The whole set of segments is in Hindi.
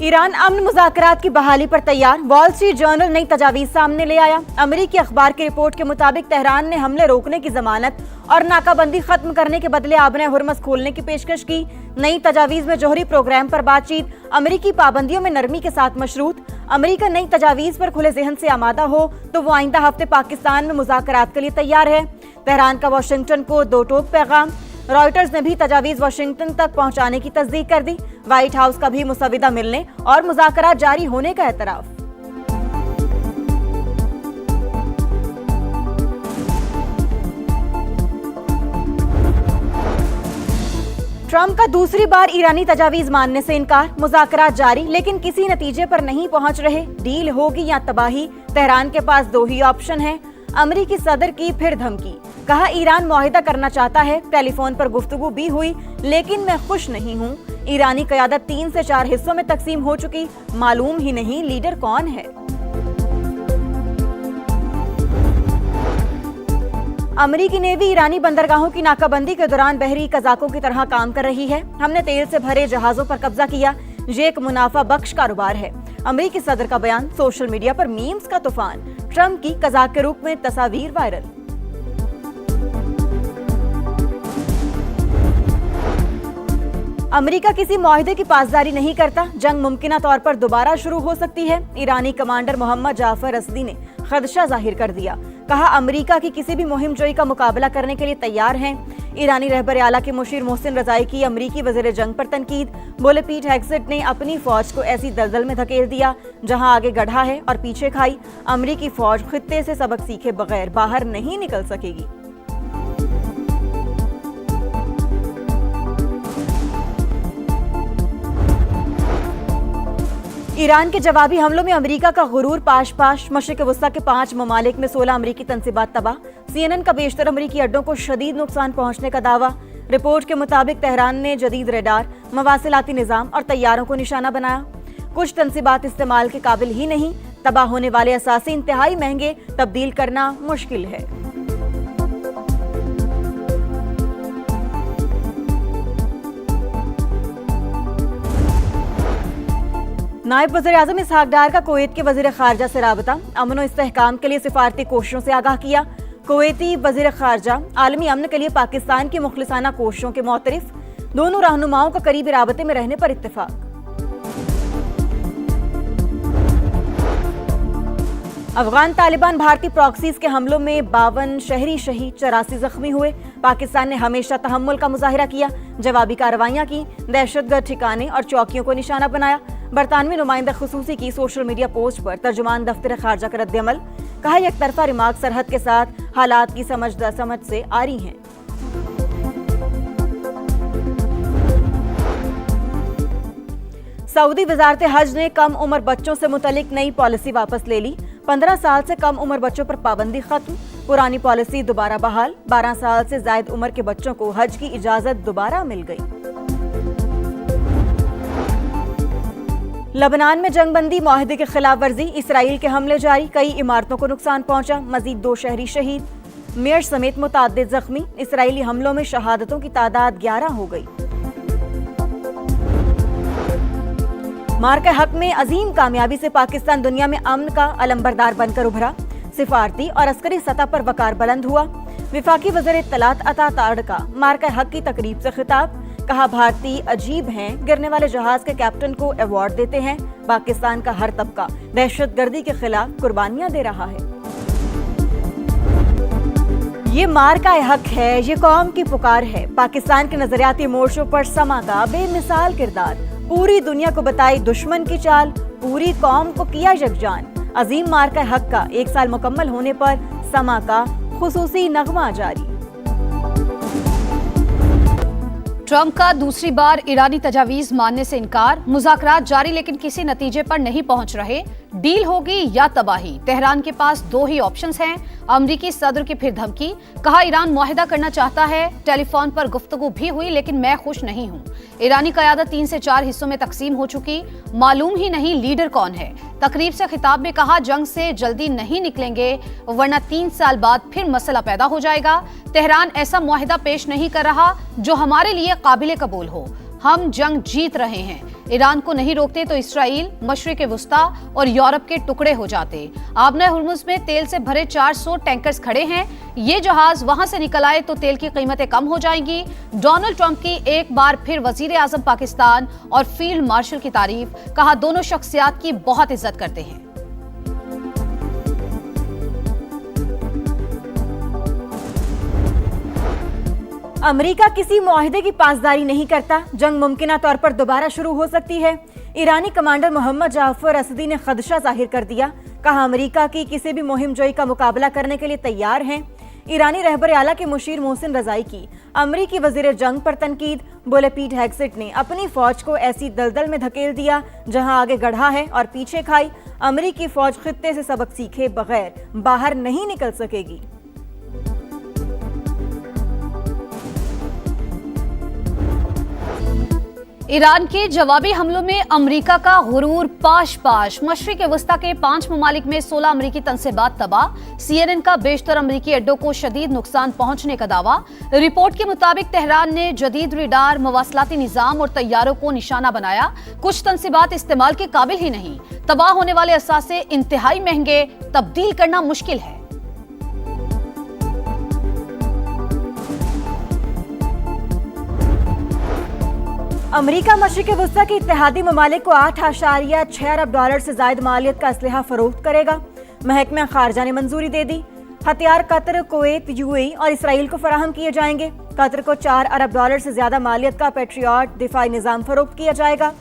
ईरान अमन मुज़ाकरात की बहाली पर तैयार। वॉल स्ट्रीट जर्नल नई तजावीज सामने ले आया। अमेरिकी अखबार की रिपोर्ट के मुताबिक तेहरान ने हमले रोकने की जमानत और नाकाबंदी खत्म करने के बदले आबने हुर्मस खोलने की पेशकश की। नई तजावीज में जौहरी प्रोग्राम पर बातचीत, अमेरिकी पाबंदियों में नरमी के साथ मशरूत। अमेरिका नई तजावीज पर खुले जहन से आमादा हो तो वो आइंदा हफ्ते पाकिस्तान में मुज़ाकरात के लिए तैयार है। तेहरान का वाशिंगटन को दो टोक पैगाम। रॉयटर्स ने भी तजावीज वाशिंगटन तक पहुंचाने की तस्दीक कर दी। व्हाइट हाउस का भी मुसविदा मिलने और मुज़ाकरात जारी होने का एतराफ। ट्रंप का दूसरी बार ईरानी तजावीज मानने से इनकार। मुज़ाकरात जारी लेकिन किसी नतीजे पर नहीं पहुंच रहे। डील होगी या तबाही, तेहरान के पास दो ही ऑप्शन है। अमेरिकी सदर की फिर धमकी, कहा ईरान मुआहिदा करना चाहता है। टेलीफोन पर गुफ्तगू भी हुई लेकिन मैं खुश नहीं हूँ। ईरानी क़यादत 3 से 4 हिस्सों में तकसीम हो चुकी, मालूम ही नहीं लीडर कौन है। अमेरिकी नेवी ईरानी बंदरगाहों की नाकाबंदी के दौरान बहरी कज़ाकों की तरह काम कर रही है। हमने तेल से भरे जहाजों पर कब्जा किया, ये एक मुनाफा बख्श कारोबार है। अमेरिकी सदर का बयान, सोशल मीडिया पर मीम्स का तूफान। ट्रंप की कज़ाक के रूप में तस्वीर वायरल। अमेरिका किसी मुआहिदे की पासदारी नहीं करता, जंग मुमकिना तौर पर दोबारा शुरू हो सकती है। ईरानी कमांडर मोहम्मद जाफर असदी ने खदशा जाहिर कर दिया, कहा अमेरिका की किसी भी मुहिम जोई का मुकाबला करने के लिए तैयार हैं। ईरानी रहबर आला के मुशीर मोहसिन रजाई की अमेरिकी वज़ीर जंग पर तनकीद। बोले पीट हेग्सेट ने अपनी फौज को ऐसी दलदल में धकेल दिया जहां आगे गढ़ा है और पीछे खाई। अमेरिकी फौज खित्ते से सबक सीखे बगैर बाहर नहीं निकल सकेगी। ईरान के जवाबी हमलों में अमेरिका का गुरूर पाश पाश। मशरिक वस्ता के 5 ममालिक में 16 अमेरिकी तंसीबात तबाह। CNN का बेशतर अमेरिकी अड्डों को शदीद नुकसान पहुंचने का दावा। रिपोर्ट के मुताबिक तेहरान ने जदीद रेडार, मवासिलाती निज़ाम और तैयारों को निशाना बनाया। कुछ तंसीबात इस्तेमाल के काबिल ही नहीं। तबाह होने वाले असासे इंतहाई महंगे, तब्दील करना मुश्किल है। नायब वज़ीर-ए-आज़म इसहाक डार का कुवैत के वज़ीर ख़ारजा से राबता। अमन और इस्तेहकाम के लिए सिफारती कोशिशों से आगाह किया। कुवैती वज़ीर ख़ारजा आलमी अमन के लिए पाकिस्तान की मुखलिसाना कोशिशों के मोतरिफ। दोनों रहनुमाओं का करीबी राबते में रहने पर इत्तेफाक। अफगान तालिबान भारतीय प्रॉक्सीज के हमलों में 52 शहरी शहीद, 84 जख्मी हुए। पाकिस्तान ने हमेशा तहम्मुल का मुजाहिरा किया, जवाबी कार्रवाइयां की, दहशतगर्द ठिकाने और चौकियों को निशाना बनाया। बरतानवी नुमाइंदा खुसूसी की सोशल मीडिया पोस्ट पर तर्जुमान दफ्तर खारजा का रद्द-ए-अमल, कहा एक तरफा रिमार्क सरहद के साथ हालात की समझ से आ रही हैं। सऊदी वजारत हज ने कम उम्र बच्चों से मुतल्लिक नई पॉलिसी वापस ले ली। 15 साल से कम उम्र बच्चों पर पाबंदी खत्म, पुरानी पॉलिसी दोबारा बहाल। 12 साल से जायद उम्र के बच्चों को हज की इजाजत दोबारा मिल गई। लबनान में जंगबंदी मुआहदे की खिलाफ वर्जी, इसराइल के हमले जारी, कई इमारतों को नुकसान पहुंचा, मजीद 2 शहरी शहीद, मेयर समेत मुताद्दिद जख्मी। इसराइली हमलों में शहादतों की तादाद 11 हो गई। मार्का हक में अजीम कामयाबी से पाकिस्तान दुनिया में अमन का अलंबरदार बनकर उभरा। सिफारती और अस्करी सतह पर वकार बुलंद हुआ। विफाकी वज़ीर इत्तलात अता ताड़ का मार्का हक की तकरीब से खिताब, कहा भारतीय अजीब हैं, गिरने वाले जहाज के कैप्टन को अवार्ड देते हैं। पाकिस्तान का हर तबका दहशतगर्दी के खिलाफ कुर्बानियां दे रहा है। ये मार्का हक है, ये कौम की पुकार है। पाकिस्तान के नजरियाती मोर्चों पर समा का बेमिसाल किरदार, पूरी दुनिया को बताई दुश्मन की चाल, पूरी कौम को किया यकजान। अजीम मार्का हक का 1 साल मुकम्मल होने पर समा का खुसूसी नगमा जारी। ट्रंप का दूसरी बार ईरानी तजावीज मानने से इनकार। मुज़ाकरात जारी लेकिन किसी नतीजे पर नहीं पहुंच रहे। डील होगी या तबाही, तेहरान के पास 2 ही ऑप्शंस हैं। अमेरिकी सदर की फिर धमकी, कहा ईरान मुआहिदा करना चाहता है। टेलीफोन पर गुफ्तगू भी हुई लेकिन मैं खुश नहीं हूं। ईरानी क़यादत 3 से 4 हिस्सों में तकसीम हो चुकी, मालूम ही नहीं लीडर कौन है। तकरीब से खिताब में कहा जंग से जल्दी नहीं निकलेंगे वरना 3 साल बाद फिर मसला पैदा हो जाएगा। तेहरान ऐसा मुआहिदा पेश नहीं कर रहा जो हमारे लिए काबिल कबूल हो। हम जंग जीत रहे हैं। ईरान को नहीं रोकते तो इसराइल, मशरिक वुस्ता और यूरोप के टुकड़े हो जाते। आबना हुर्मुज में तेल से भरे 400 टैंकर्स खड़े हैं। ये जहाज वहां से निकल आए तो तेल की कीमतें कम हो जाएंगी। डोनाल्ड ट्रंप की एक बार फिर वजीर आजम पाकिस्तान और फील्ड मार्शल की तारीफ, कहा दोनों शख्सियात की बहुत इज्जत करते हैं। अमेरिका किसी मुआहिदे की पासदारी नहीं करता, जंग मुमकिना तौर पर दोबारा शुरू हो सकती है। ईरानी कमांडर मोहम्मद जाफर असदी ने खदशा जाहिर कर दिया, कहा अमेरिका की किसी भी मुहिम जोई का मुकाबला करने के लिए तैयार हैं। ईरानी रहबर आला के मुशीर मोहसिन रजाई की अमरीकी वजीर जंग पर तनकीद, बोले पीट हेग्सेट ने अपनी फौज को ऐसी दलदल में धकेल दिया जहां आगे गढ़ा है और पीछे खाई। अमरीकी फौज खित्ते से सबक सीखे बगैर बाहर नहीं निकल सकेगी। ईरान के जवाबी हमलों में अमेरिका का गुरूर पाश पाश। मशरिक वस्ता के 5 ममालिक में 16 अमरीकी तनसीबात तबाह। CNN का बेशतर अमरीकी अड्डों को शदीद नुकसान पहुंचने का दावा। रिपोर्ट के मुताबिक तेहरान ने जदीद रडार, मवासलाती निजाम और तैयारों को निशाना बनाया। कुछ तनसीबात इस्तेमाल के काबिल ही नहीं। तबाह होने वाले असासे इंतहाई महंगे, तब्दील करना मुश्किल है। अमेरिका मशरिक वुस्ता के इत्तेहादी ममालिक को 8.6 अरब डॉलर से जायद मालियत का असलहा फरोख्त करेगा। महकमा खारजा ने मंजूरी दे दी। हथियार कतर, कुवैत, UAE और इसराइल को फराहम किए जाएंगे। कतर को 4 अरब डॉलर से ज्यादा मालियत का पेट्रियट दिफाई निजाम फरोख्त किया जाएगा।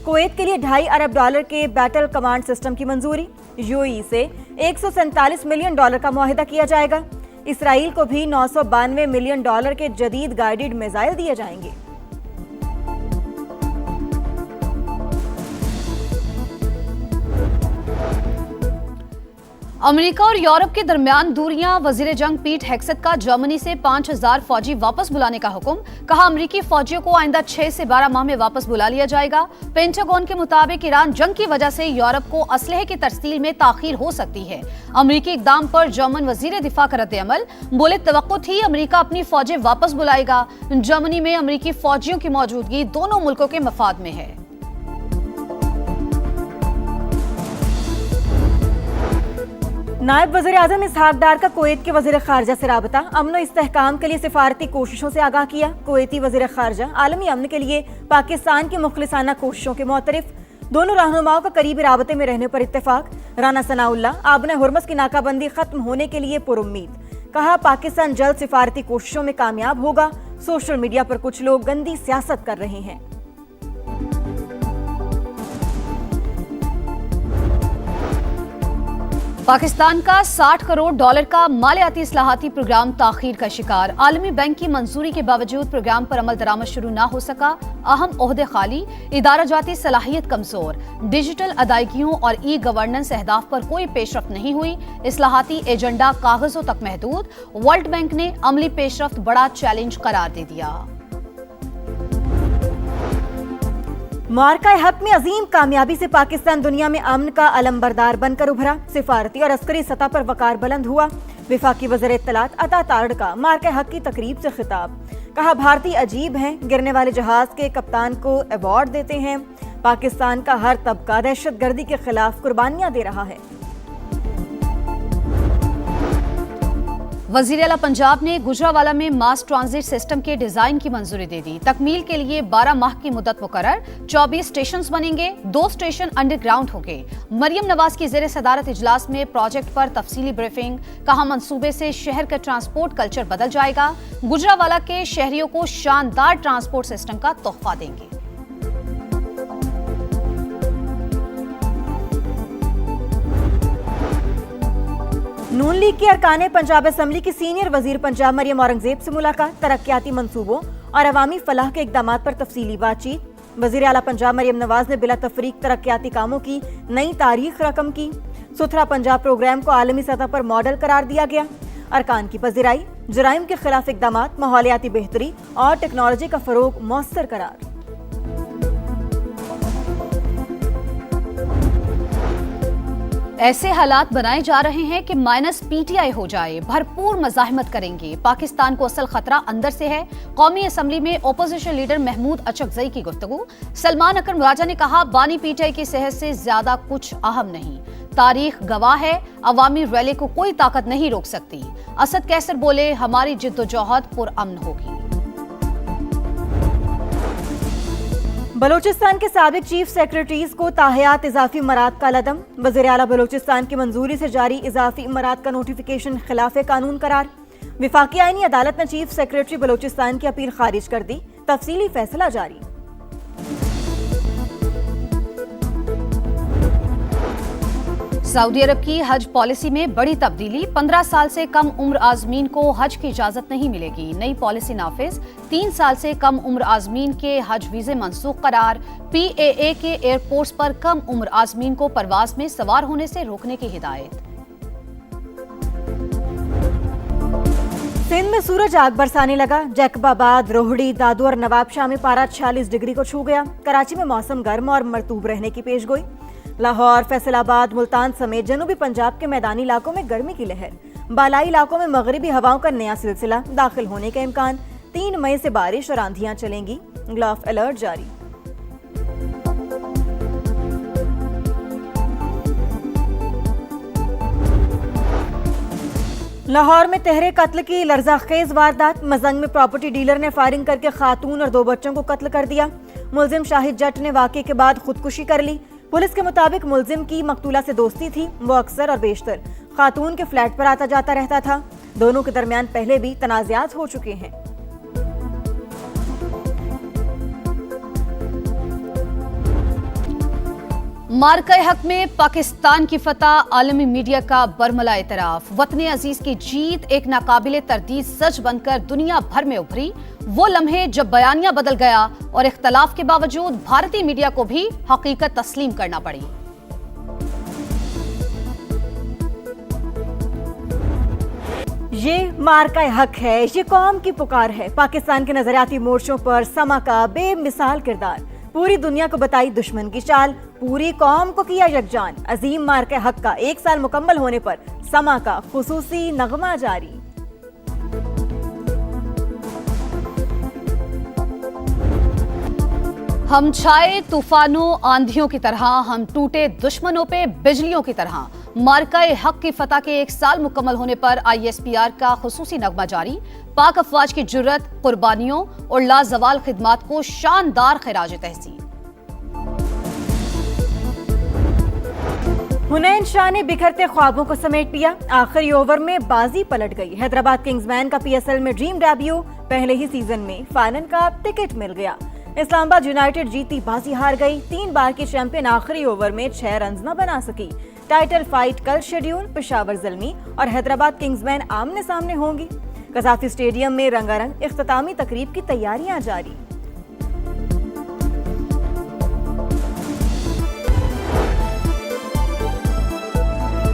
कुवैत के लिए 2.5 अरब डॉलर के बैटल कमांड सिस्टम की मंजूरी। UAE से 147 मिलियन डॉलर का मुआहिदा किया जाएगा। इसराइल को भी 992 मिलियन डॉलर के जदीद गाइडेड मिसाइल दिए जाएंगे। अमेरिका और यूरोप के दरमियान दूरियां, वजीर जंग पीट हेग्सेट का जर्मनी से 5000 फौजी वापस बुलाने का हुक्म। कहा अमेरिकी फौजियों को आइंदा 6 से 12 माह में वापस बुला लिया जाएगा। पेंटागन के मुताबिक ईरान जंग की वजह से यूरोप को असलहे की तरसील में ताखीर हो सकती है। अमेरिकी इकदाम पर जर्मन वजीर दिफा का रद्द-ए-अमल, बोले तवक्को थी अमेरिका अपनी फौजें वापस बुलाएगा। जर्मनी में अमेरिकी फौजियों की मौजूदगी दोनों मुल्कों के मफाद में है। नायब वज़ीर आज़म इसहाक डार का कुवैत के वज़ीर खारजा से राबता, अमन इस्तेहकाम के लिए सिफारती कोशिशों से आगाह किया। कुवैती वज़ीर खारजा आलमी अमन के लिए पाकिस्तान की मुखलिसाना कोशिशों के मुतरिफ। दोनों रहनुमाओं का करीबी राबते में रहने पर इत्तेफाक। राना सनाउल्लाह आबना हुर्मुज की नाकाबंदी खत्म होने के लिए पुरुम्मीद, कहा पाकिस्तान जल्द सिफारती कोशिशों में कामयाब होगा। सोशल मीडिया पर कुछ लोग गंदी सियासत कर रहे हैं। पाकिस्तान का 60 करोड़ डॉलर का मालियाती इस्लाहाती प्रोग्राम ताखीर का शिकार। आलमी बैंक की मंजूरी के बावजूद प्रोग्राम पर अमल दरामद शुरू न हो सका। अहम ओहदे खाली, इदारा जाती सलाहियत कमजोर, डिजिटल अदायगियों और ई गवर्नेंस अहदाफ पर कोई पेशरफ्त नहीं हुई। इस्लाहाती एजेंडा कागजों तक महदूद। वर्ल्ड बैंक ने अमली पेशरफ्त बड़ा चैलेंज करार दे दिया। मार्का हक में अजीम कामयाबी से पाकिस्तान दुनिया में अमन का अलंबरदार बनकर उभरा। सिफारती और अस्करी सतह पर वकार बुलंद हुआ। विफाकी वज़ीर इत्तलात अता तारड़ का मार्का हक की तकरीब से खिताब, कहा भारतीय अजीब हैं, गिरने वाले जहाज के कप्तान को अवार्ड देते हैं। पाकिस्तान का हर तबका दहशतगर्दी के खिलाफ कुर्बानियां दे रहा है। वजीर आला पंजाब ने गुजरावाला में मास ट्रांजिट सिस्टम के डिजाइन की मंजूरी दे दी। तकमील के लिए 12 माह की मुद्दत मुकर्रर। 24 स्टेशन बनेंगे, 2 स्टेशन अंडरग्राउंड होंगे। मरियम नवाज की जेर सदारत इजलास में प्रोजेक्ट पर तफसीली ब्रीफिंग, कहा मंसूबे से शहर का ट्रांसपोर्ट कल्चर बदल जाएगा। गुजरावाला के शहरियों को शानदार ट्रांसपोर्ट सिस्टम का तोहफा देंगे। नून लीग के अरकान पंजाब असम्बली की सीनियर वजीर पंजाब मरियम औरंगजेब से मुलाकात। तरक्याती मंसूबों और अवामी फलाह के इकदाम पर तफसीली बातचीत। वजीर आला पंजाब मरियम नवाज ने बिला तफरीक तरक्याती कामों की नई तारीख रकम की। सुथरा पंजाब प्रोग्राम को आलमी सतह पर मॉडल करार दिया गया। अरकान की पजीराई, जराइम के खिलाफ इकदाम, माहौलियाती बेहतरी और टेक्नोलॉजी का फरोग मौसर करार। ऐसे हालात बनाए जा रहे हैं कि माइनस पीटीआई हो जाए, भरपूर मज़ाहमत करेंगे। पाकिस्तान को असल खतरा अंदर से है। कौमी असम्बली में ओपोजिशन लीडर महमूद अचकजई की गुफ्तगू। सलमान अकरम राजा ने कहा, बानी पीटीआई की सेहत से ज्यादा कुछ अहम नहीं। तारीख गवाह है, अवामी रैली को कोई ताकत नहीं रोक सकती। असद कैसर बोले, हमारी जिद्दोजहद पुरअमन होगी। बलूचिस्तान के साबिक चीफ सेक्रेटरीज को ताहयात इजाफी मराद का लदम। वज़ीर आला बलूचिस्तान की मंजूरी से जारी इजाफी मराद का नोटिफिकेशन खिलाफ कानून करार। विफाकी आईनी अदालत ने चीफ सेक्रेटरी बलूचिस्तान की अपील खारिज कर दी। तफसीली फैसला जारी। सऊदी अरब की हज पॉलिसी में बड़ी तब्दीली। 15 साल से कम उम्र आजमीन को हज की इजाजत नहीं मिलेगी। नई पॉलिसी नाफिज। 3 साल से कम उम्र आजमीन के हज वीजे मंसूख करार। PAA के एयरपोर्ट्स पर कम उम्र आजमीन को परवाज में सवार होने से रोकने की हिदायत। सिंध में सूरज आग बरसाने लगा। जैकबाबाद, रोहड़ी, दादू और नवाबशाह में पारा 46 डिग्री को छू गया। कराची में मौसम गर्म और मरतूब रहने की पेशगोई। लाहौर, फैसलाबाद, मुल्तान समेत जनूबी पंजाब के मैदानी इलाकों में गर्मी की लहर। बालाई इलाकों में मगरिबी हवाओं का नया सिलसिला दाखिल होने का इम्कान। 3 मई से बारिश और आंधियां चलेंगी। ग्लाफ अलर्ट जारी। लाहौर में तहरे कत्ल की लर्जाखेज वारदात। मजंग में प्रॉपर्टी डीलर ने फायरिंग करके खातून और 2 बच्चों को कत्ल कर दिया। मुलजिम शाहिद जट ने वाकये के बाद खुदकुशी कर ली। पुलिस के मुताबिक मुलजिम की मकतूला से दोस्ती थी। वो अक्सर और बेशतर खातून के फ्लैट पर आता जाता रहता था। दोनों के दरमियान पहले भी तनाज़ात हो चुके हैं। मार्का हक में पाकिस्तान की फतह। आलमी मीडिया का बरमला इतराफ। वतन अजीज की जीत एक नाकाबिले तरदीद सच बनकर दुनिया भर में उभरी। वो लम्हे जब बयानिया बदल गया और इख्तलाफ के बावजूद भारतीय मीडिया को भी हकीकत तस्लीम करना पड़ी। ये मार्का हक है, ये कौम की पुकार है। पाकिस्तान के नजरियाती मोर्चों पर समा का बेमिसाल किरदार। पूरी दुनिया को बताई दुश्मन की चाल, पूरी कौम को किया यकजान। अजीम मार्का हक का 1 साल मुकम्मल होने पर समा का खुसूसी नगमा जारी। हम छाए तूफानों आंधियों की तरह, हम टूटे दुश्मनों पे बिजलियों की तरह। मार्काए हक की फतह के 1 साल मुकम्मल होने पर ISPR का खुसूसी नगमा जारी। पाक अफवाज की जुर्रत, कुर्बानियों और लाजवाल खिदमात को शानदार खिराज तहसीन। हुनैन शाह ने बिखरते ख्वाबों को समेट लिया। आखिरी ओवर में बाजी पलट गई। हैदराबाद किंग्समैन का PSL में ड्रीम डेब्यू। पहले ही सीजन में फाइनल का टिकट मिल गया। इस्लामाबाद यूनाइटेड जीती बाजी हार गई। 3 बार की चैंपियन आखिरी ओवर में 6 रन न बना सकी। टाइटल फाइट कल शेड्यूल। पेशावर ज़ल्मी और हैदराबाद किंग्समैन आमने सामने होंगी। कज़ाफी स्टेडियम में रंगारंग इख्तितामी तकरीब की तैयारियां जारी।